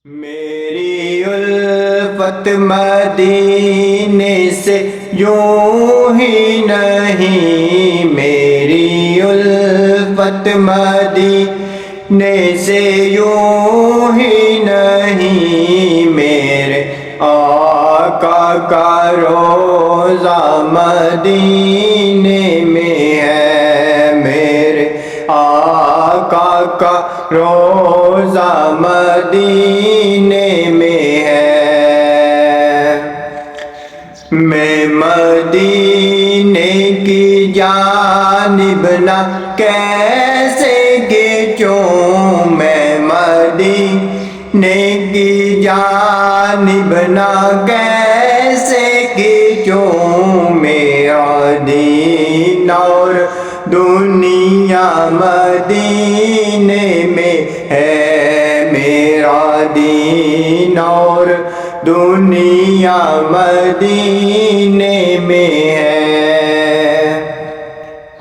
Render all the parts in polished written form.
میری الفت مدینے سے یوں ہی نہیں، میری الفت مدینے سے یوں ہی نہیں، میرے آقا کا روضہ مدینے میں ہے، میرے آقا کا روضہ مدینے میں ہے۔ میں مدینے کی جانب نہ کیسے کھینچوں، میں مدینے کی جانب نہ کیسے کھینچوں، میرا دین اور دنیا مدینے میں ہے، میرا دین اور دنیا مدینے میں ہے۔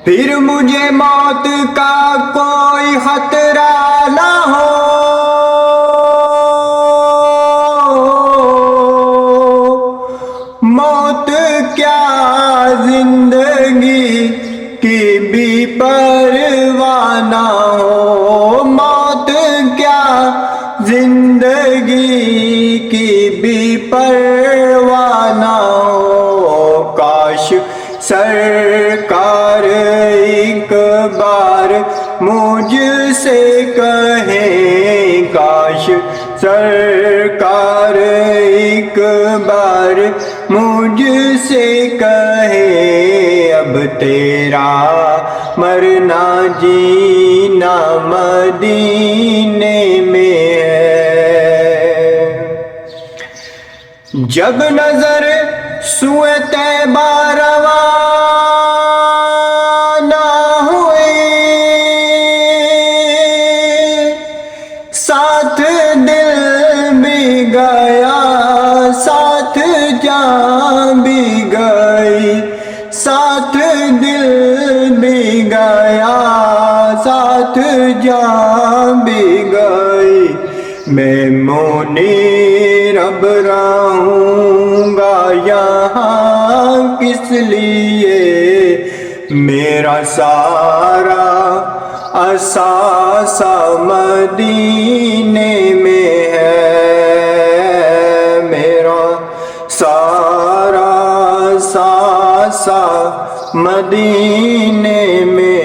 پھر مجھے موت کا کوئی خطرہ نہ ہو، موت کیا زندگی کی بھی پرواہ نہ ہو، موت کیا زندگی کی بھی پرواہ نہ ہو، کاش سرکار ایک بار مجھ سے کہیں، کاش سرکار ایک بار مجھ سے کہے، اب تیرا مرنا جینا مدینے میں ہے۔ جب نظر سوئے طیبہ روانہ ہوئی، ساتھ دل بھی گیا ساتھ جان بھی گئی، ساتھ دل بھی گیا ساتھ جان بھی گئی، میں منیر اب رہوں گا یہاں کس لیے، میرا سارا اثاثہ مدینے میں ہے، میرا سارا اثاثہ مدینے میں